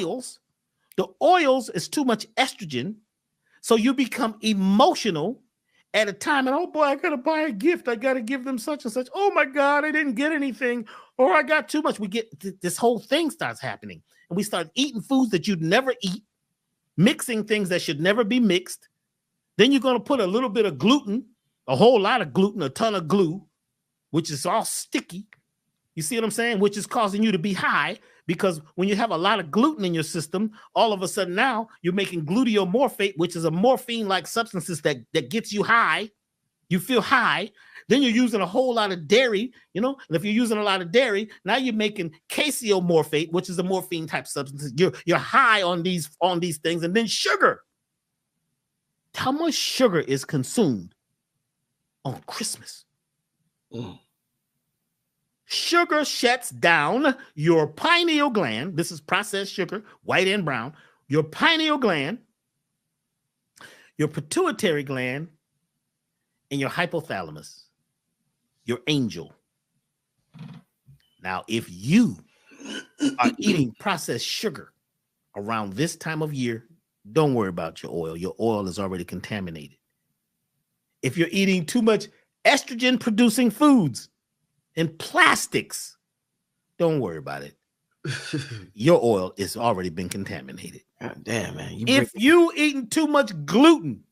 oils. The oils is too much estrogen. So you become emotional at a time, and oh boy, I gotta buy a gift. I gotta give them such and such. Oh my God, I didn't get anything, or I got too much. We get this whole thing starts happening, and we start eating foods that you'd never eat, mixing things that should never be mixed. Then you're gonna put a little bit of gluten, a whole lot of gluten, a ton of glue, which is all sticky. You see what I'm saying? Which is causing you to be high, because when you have a lot of gluten in your system, all of a sudden now you're making gluteomorphate, which is a morphine-like substances that gets you high. You feel high. Then you're using a whole lot of dairy, you know, and if you're using a lot of dairy, now you're making caseomorphate, which is a morphine-type substance. You're high on these things. And then sugar. How much sugar is consumed on Christmas? Sugar shuts down your pineal gland. This is processed sugar, white and brown. Your pineal gland, your pituitary gland, and your hypothalamus, your angel. Now, if you are eating processed sugar around this time of year, don't worry about your oil. Your oil is already contaminated. If you're eating too much estrogen-producing foods and plastics, don't worry about it. Your oil is already been contaminated. God damn, man. If you eating too much gluten,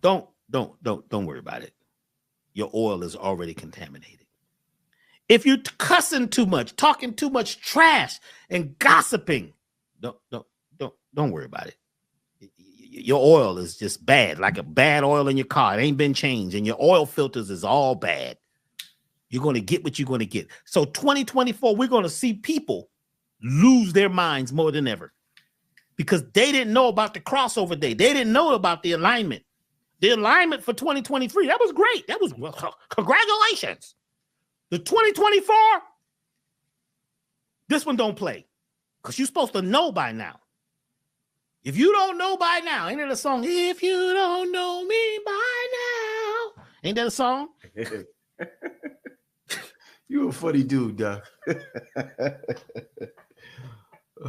don't worry about it. Your oil is already contaminated. If you're cussing too much, talking too much trash and gossiping, don't worry about it. Your oil is just bad, like a bad oil in your car. It ain't been changed, and your oil filters is all bad. You're going to get what you're going to get. So 2024, we're going to see people lose their minds more than ever because they didn't know about the crossover day. They didn't know about the alignment. The alignment for 2023, that was great. That was, congratulations. The 2024, this one don't play because you're supposed to know by now. If you don't know by now, ain't that a song? If you don't know me by now, ain't that a song? You a funny dude, Doc.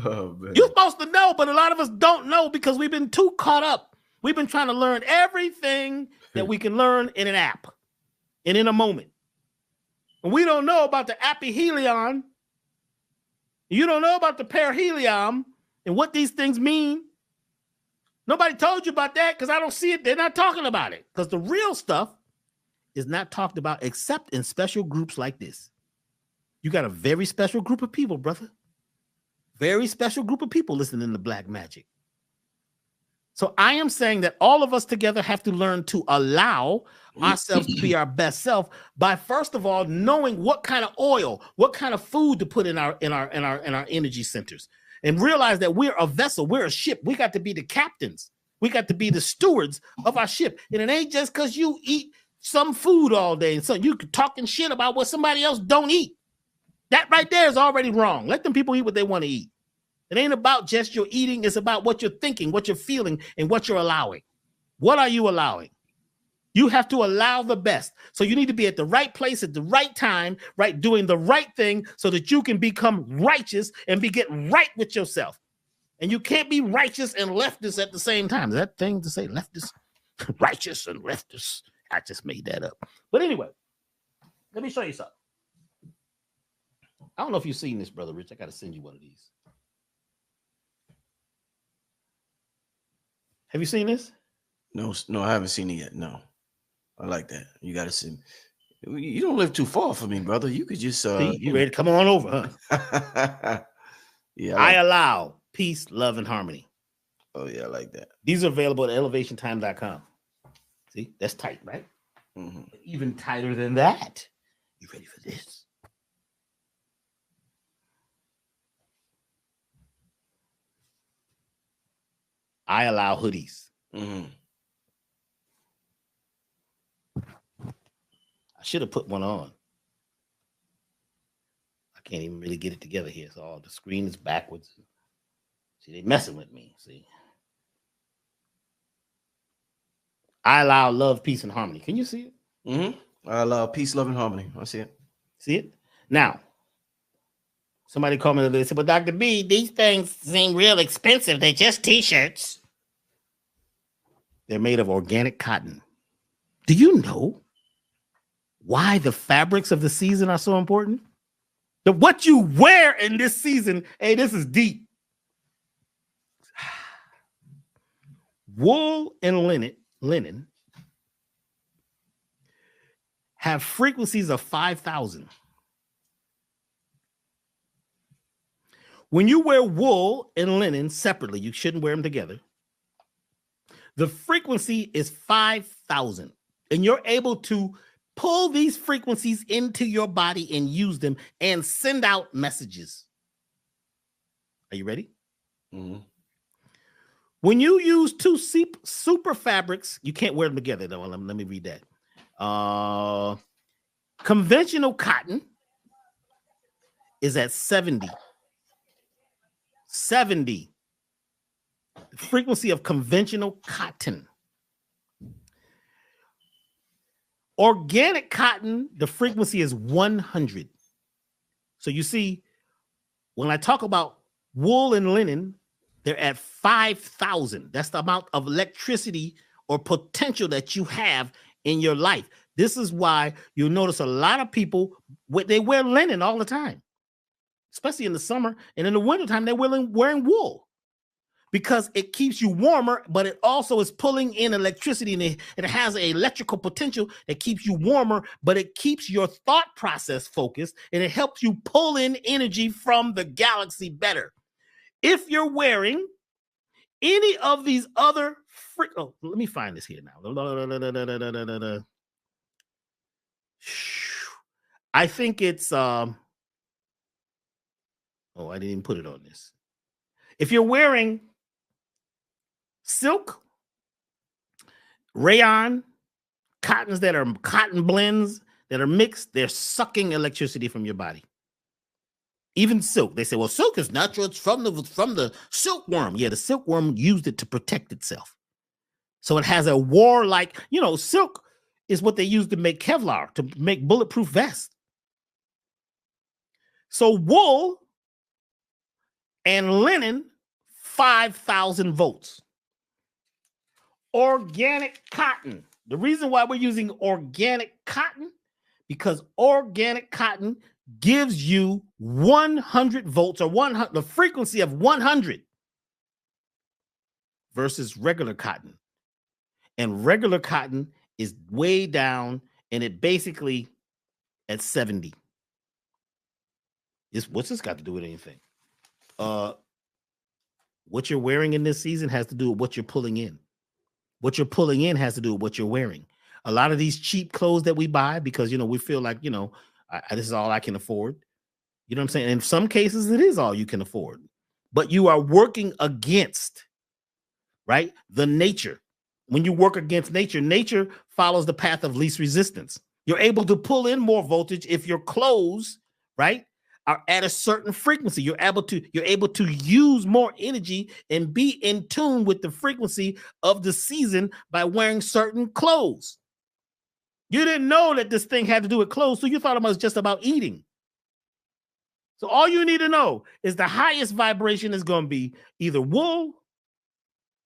Oh, man. You're supposed to know, but a lot of us don't know because we've been too caught up. We've been trying to learn everything that we can learn in an app and in a moment. And we don't know about the aphelion. You don't know about the perihelion and what these things mean. Nobody told you about that because I don't see it. They're not talking about it because the real stuff is not talked about except in special groups like this. You got a very special group of people, brother. Very special group of people listening to Black Magic. So I am saying that all of us together have to learn to allow ourselves to be our best self by first of all knowing what kind of oil, what kind of food to put in our energy centers, and realize that we're a vessel, we're a ship. We got to be the captains. We got to be the stewards of our ship. And it ain't just because you eat some food all day and so you talking shit about what somebody else don't eat. That right there is already wrong. Let them people eat what they want to eat. It ain't about just your eating. It's about what you're thinking, what you're feeling, and what you're allowing. What are you allowing? You have to allow the best. So you need to be at the right place at the right time, right, doing the right thing so that you can become righteous and get right with yourself. And you can't be righteous and leftist at the same time. Is that thing to say leftist? Righteous and leftist. I just made that up. But anyway, let me show you something. I don't know if you've seen this, Brother Rich. I got to send you one of these. Have you seen this? No, I haven't seen it yet. No, I like that. You got to see. You don't live too far from me, brother. You could just see, you ready to come on over, huh? Yeah, I allow peace, love, and harmony. Oh yeah, I like that. These are available at elevationtime.com. See, that's tight, right? Mm-hmm. Even tighter than that. You ready for this? I allow hoodies. Mm-hmm. I should have put one on. I can't even really get it together here. So all the screen is backwards. See, they messing with me. See, I allow love, peace, and harmony. Can you see it? Mm-hmm. I allow peace, love, and harmony. I see it. See it? Now, Somebody called me and said, "But Dr. B, these things seem real expensive. They're just t-shirts." They're made of organic cotton. Do you know why the fabrics of the season are so important? What you wear in this season, hey, this is deep. Wool and linen have frequencies of 5,000. When you wear wool and linen separately, you shouldn't wear them together. The frequency is 5,000, and you're able to pull these frequencies into your body and use them and send out messages. Are you ready? Mm-hmm. When you use two super fabrics, you can't wear them together, though. Let me read that. Conventional cotton is at 70. 70. The frequency of conventional cotton. Organic cotton, the frequency is 100. So you see, when I talk about wool and linen, they're at 5,000. That's the amount of electricity or potential that you have in your life. This is why you'll notice a lot of people, they wear linen all the time, especially in the summer. And in the wintertime, they're wearing wool because it keeps you warmer, but it also is pulling in electricity, and it has an electrical potential that keeps you warmer, but it keeps your thought process focused, and it helps you pull in energy from the galaxy better. If you're wearing any of these other let me find this here now. I think it's I didn't even put it on this. If you're wearing silk, rayon, cottons that are cotton blends that are mixed, they're sucking electricity from your body. Even silk. They say, well, silk is natural. It's from the silkworm. Yeah, the silkworm used it to protect itself. So it has a warlike, silk is what they use to make Kevlar, to make bulletproof vests. So wool and linen, 5,000 volts. Organic cotton. The reason why we're using organic cotton, because organic cotton gives you 100 volts, or the frequency of 100 versus regular cotton. And regular cotton is way down, and it basically at 70. What's this got to do with anything? What you're wearing in this season has to do with what you're pulling in. What you're pulling in has to do with what you're wearing. A lot of these cheap clothes that we buy because, we feel like, this is all I can afford. You know what I'm saying? In some cases, it is all you can afford. But you are working against, right, the nature. When you work against nature, nature follows the path of least resistance. You're able to pull in more voltage if your clothes, right, are at a certain frequency. You're able to use more energy and be in tune with the frequency of the season by wearing certain clothes. You didn't know that this thing had to do with clothes, so you thought it was just about eating. So all you need to know is the highest vibration is going to be either wool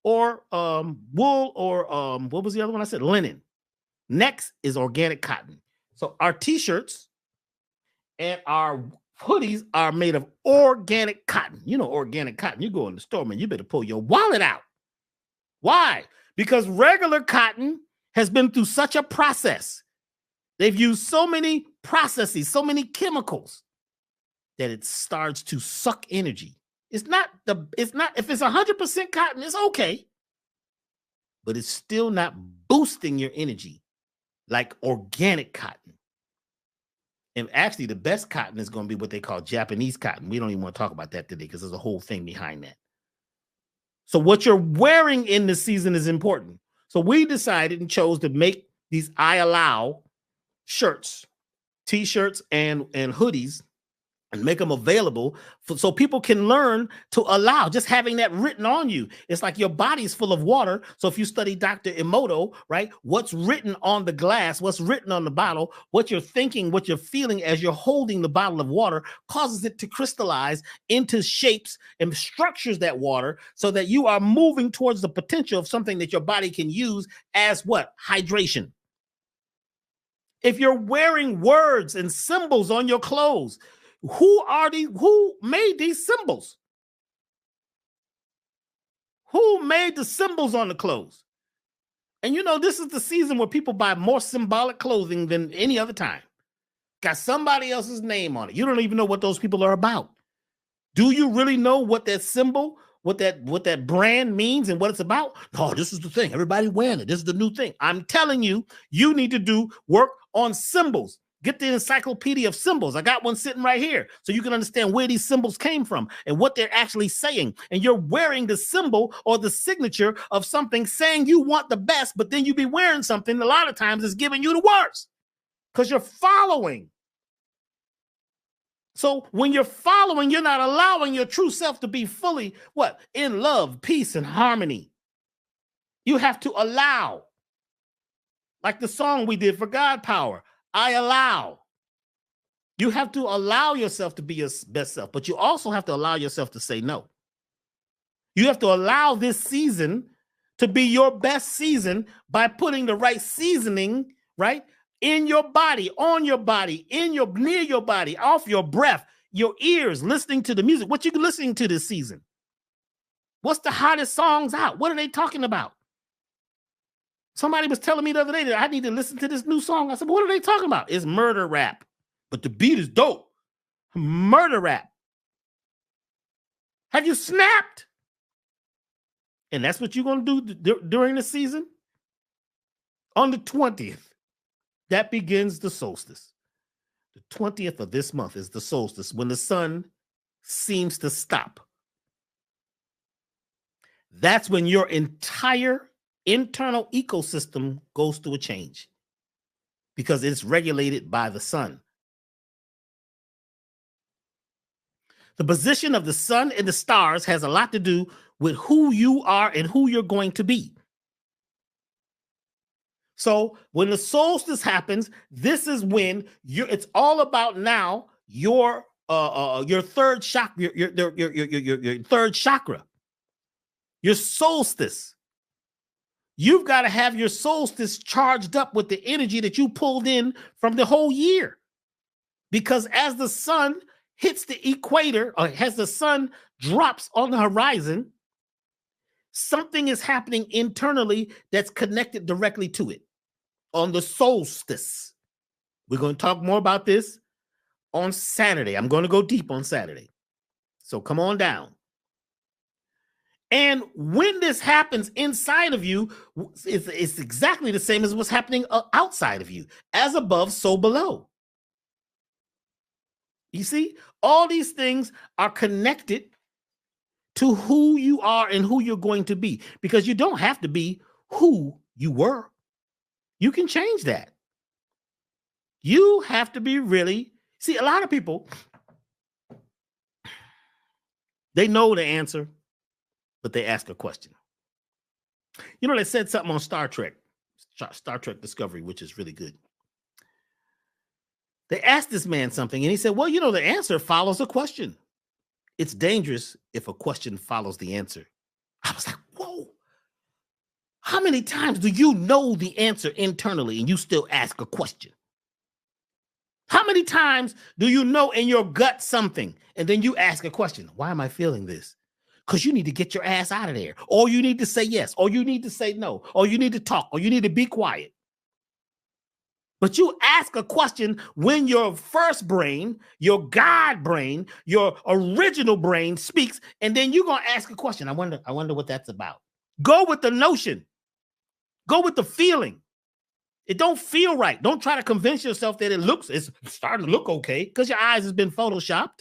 or what was the other one I said? Linen. Next is organic cotton. So our t-shirts and our hoodies are made of organic cotton. Organic cotton. You go in the store, man, you better pull your wallet out. Why? Because regular cotton has been through such a process. They've used so many processes, so many chemicals that it starts to suck energy. If it's 100% cotton, it's okay. But it's still not boosting your energy like organic cotton. And actually, the best cotton is going to be what they call Japanese cotton. We don't even want to talk about that today because there's a whole thing behind that. So what you're wearing in the season is important. So we decided and chose to make these I Allow shirts, t-shirts, and hoodies. and make them available so people can learn to allow. Just having that written on you. It's like your body's full of water. So if you study Dr. Emoto, right, what's written on the glass, what's written on the bottle, what you're thinking, what you're feeling as you're holding the bottle of water causes it to crystallize into shapes and structures that water so that you are moving towards the potential of something that your body can use as what? Hydration. If you're wearing words and symbols on your clothes, who made these symbols? Who made the symbols on the clothes? And you know, this is the season where people buy more symbolic clothing than any other time. Got somebody else's name on it. You don't even know what those people are about. Do you really know what that symbol, what that brand means and what it's about? No, this is the thing. Everybody wearing it. This is the new thing. I'm telling you, you need to do work on symbols. Get the encyclopedia of symbols. I got one sitting right here so you can understand where these symbols came from and what they're actually saying. And you're wearing the symbol or the signature of something saying you want the best, but then you be wearing something a lot of times is giving you the worst because you're following. So when you're following, you're not allowing your true self to be fully what? In love, peace, and harmony. You have to allow. Like the song we did for God Power. I allow. You have to allow yourself to be your best self, but you also have to allow yourself to say no. You have to allow this season to be your best season by putting the right seasoning, right? In your body, on your body, near your body, off your breath, your ears, listening to the music. What you listening to this season? What's the hottest songs out? What are they talking about? Somebody was telling me the other day that I need to listen to this new song. I said, what are they talking about? It's murder rap, but the beat is dope. Murder rap. Have you snapped? And that's what you're going to do during the season? On the 20th, that begins the solstice. The 20th of this month is the solstice when the sun seems to stop. That's when your entire internal ecosystem goes through a change because it's regulated by the sun. The position of the sun and the stars has a lot to do with who you are and who you're going to be. So when the solstice happens, this is when it's all about now your third chakra, your third chakra, your solstice. You've got to have your solstice charged up with the energy that you pulled in from the whole year. Because as the sun hits the equator, or as the sun drops on the horizon, something is happening internally that's connected directly to it on the solstice. We're going to talk more about this on Saturday. I'm going to go deep on Saturday. So come on down. And when this happens inside of you, it's exactly the same as what's happening outside of you. As above, so below. You see, all these things are connected to who you are and who you're going to be, because you don't have to be who you were. You can change that. You have to be really, see, a lot of people, they know the answer, but they ask a question. You know, they said something on Star Trek Discovery, which is really good. They asked this man something, and he said, well, you know, the answer follows a question. It's dangerous if a question follows the answer. I was like, whoa. How many times do you know the answer internally and you still ask a question? How many times do you know in your gut something and then you ask a question? Why am I feeling this? Because you need to get your ass out of there. Or you need to say yes. Or you need to say no. Or you need to talk. Or you need to be quiet. But you ask a question when your first brain, your God brain, your original brain speaks, and then you're going to ask a question. I wonder what that's about. Go with the notion. Go with the feeling. It don't feel right. Don't try to convince yourself that it's starting to look okay because your eyes has been photoshopped.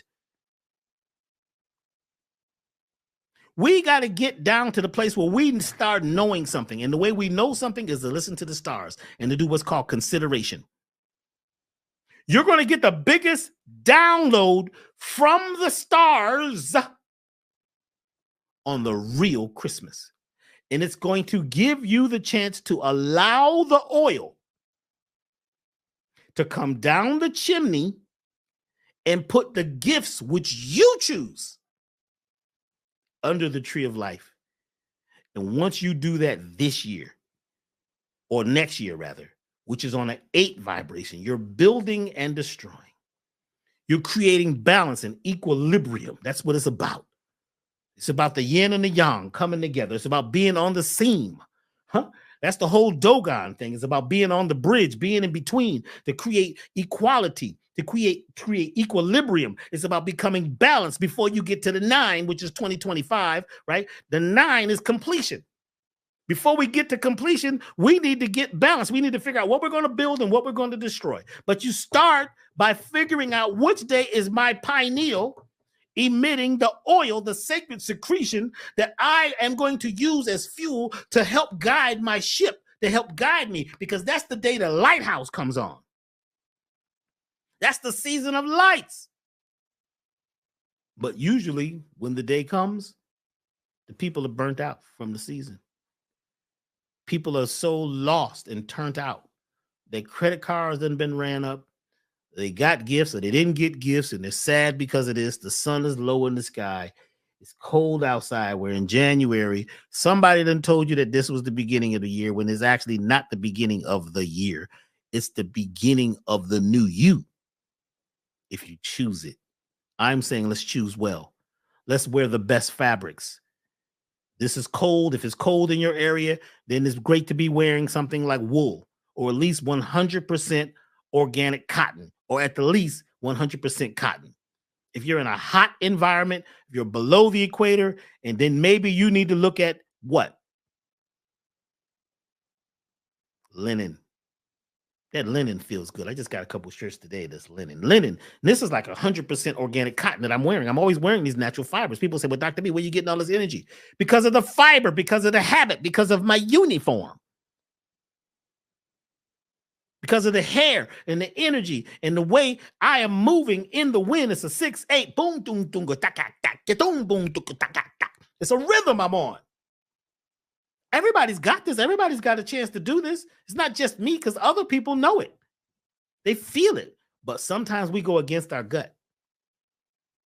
We got to get down to the place where we start knowing something. And the way we know something is to listen to the stars and to do what's called consideration. You're going to get the biggest download from the stars on the real Christmas. And it's going to give you the chance to allow the oil to come down the chimney and put the gifts which you choose under the tree of life. And once you do that this year, or next year rather, which is on an 8 vibration, you're building and destroying. You're creating balance and equilibrium. That's what it's about. It's about the yin and the yang coming together. It's about being on the seam. That's the whole Dogon thing. It's about being on the bridge, being in between, to create equality, to create equilibrium. It's about becoming balanced before you get to the 9, which is 2025, right? The 9 is completion. Before we get to completion, we need to get balanced. We need to figure out what we're going to build and what we're going to destroy. But you start by figuring out which day is my pineal emitting the oil, the sacred secretion that I am going to use as fuel to help guide my ship, to help guide me, because that's the day the lighthouse comes on. That's the season of lights. But usually when the day comes, the people are burnt out from the season. People are so lost and turned out. Their credit cards done been ran up. They got gifts or they didn't get gifts, and they're sad because of this. The sun is low in the sky. It's cold outside. We're in January. Somebody done told you that this was the beginning of the year when it's actually not the beginning of the year. It's the beginning of the new you, if you choose it. I'm saying let's choose well. Let's wear the best fabrics. This is cold. If it's cold in your area, then it's great to be wearing something like wool, or at least 100% organic cotton, or at the least 100% cotton. If you're in a hot environment, if you're below the equator, and then maybe you need to look at what? Linen. That linen feels good. I just got a couple shirts today that's linen. Linen. This is like 100% organic cotton that I'm wearing. I'm always wearing these natural fibers. People say, well, Dr. B, where are you getting all this energy? Because of the fiber, because of the habit, because of my uniform. Because of the hair and the energy and the way I am moving in the wind. It's a 6/8. Boom, boom, boom, boom, boom, it's a rhythm I'm on. Everybody's got this. Everybody's got a chance to do this. It's not just me, because other people know it. They feel it. But sometimes we go against our gut.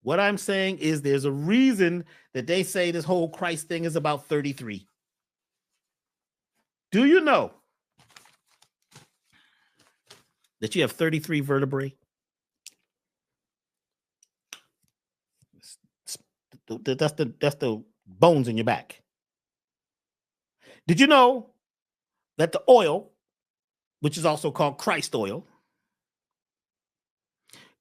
What I'm saying is there's a reason that they say this whole Christ thing is about 33. Do you know that you have 33 vertebrae? That's the bones in your back. Did you know that the oil, which is also called Christ oil,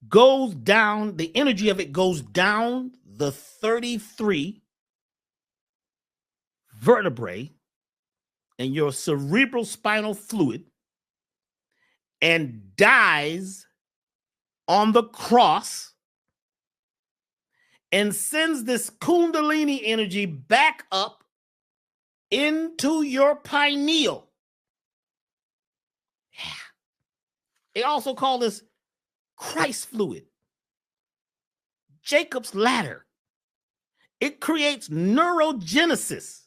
goes down, the energy of it goes down the 33 vertebrae and your cerebral spinal fluid and dies on the cross and sends this Kundalini energy back up into your pineal. Yeah. They also call this Christ fluid, Jacob's ladder. It creates neurogenesis,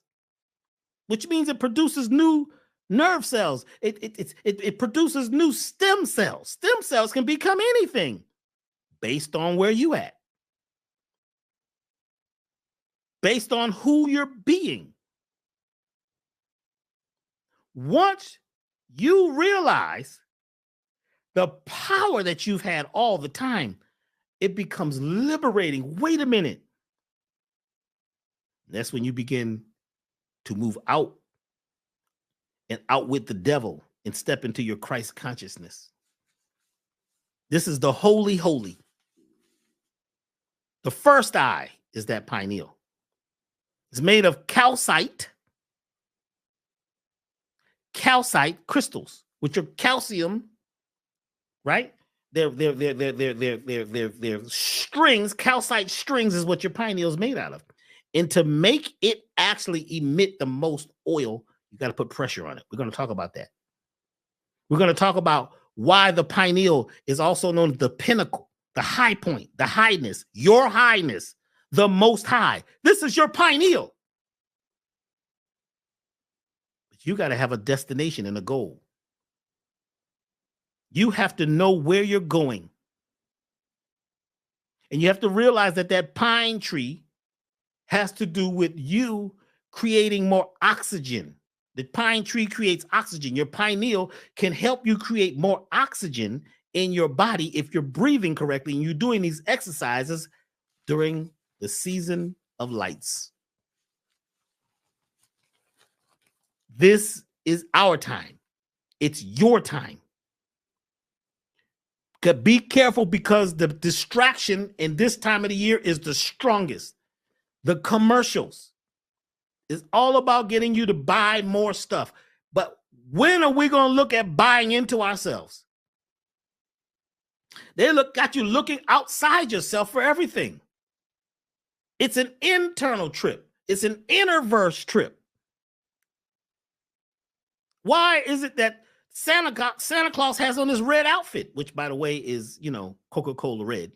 which means it produces new nerve cells. It produces new stem cells. Stem cells can become anything based on where you at, based on who you're being. Once you realize the power that you've had all the time, it becomes liberating. Wait a minute. That's when you begin to move out and outwit the devil and step into your Christ consciousness. This is the holy, holy. The first eye is that pineal. It's made of calcite crystals, which are calcium, right? They're strings. Calcite strings is what your pineal is made out of. And to make it actually emit the most oil, you got to put pressure on it. We're going to talk about that. We're going to talk about why the pineal is also known as the pinnacle, the high point, the highness, your highness, the most high. This is your pineal. But you got to have a destination and a goal. You have to know where you're going. And you have to realize that that pine tree has to do with you creating more oxygen. The pine tree creates oxygen. Your pineal can help you create more oxygen in your body if you're breathing correctly and you're doing these exercises during the season of lights. This is our time. It's your time. Be careful because the distraction in this time of the year is the strongest. The commercials is all about getting you to buy more stuff. But when are we going to look at buying into ourselves? They got you looking outside yourself for everything. It's an internal trip. It's an inner-verse trip. Why is it that Santa Claus has on this red outfit, which, by the way, is, Coca-Cola red.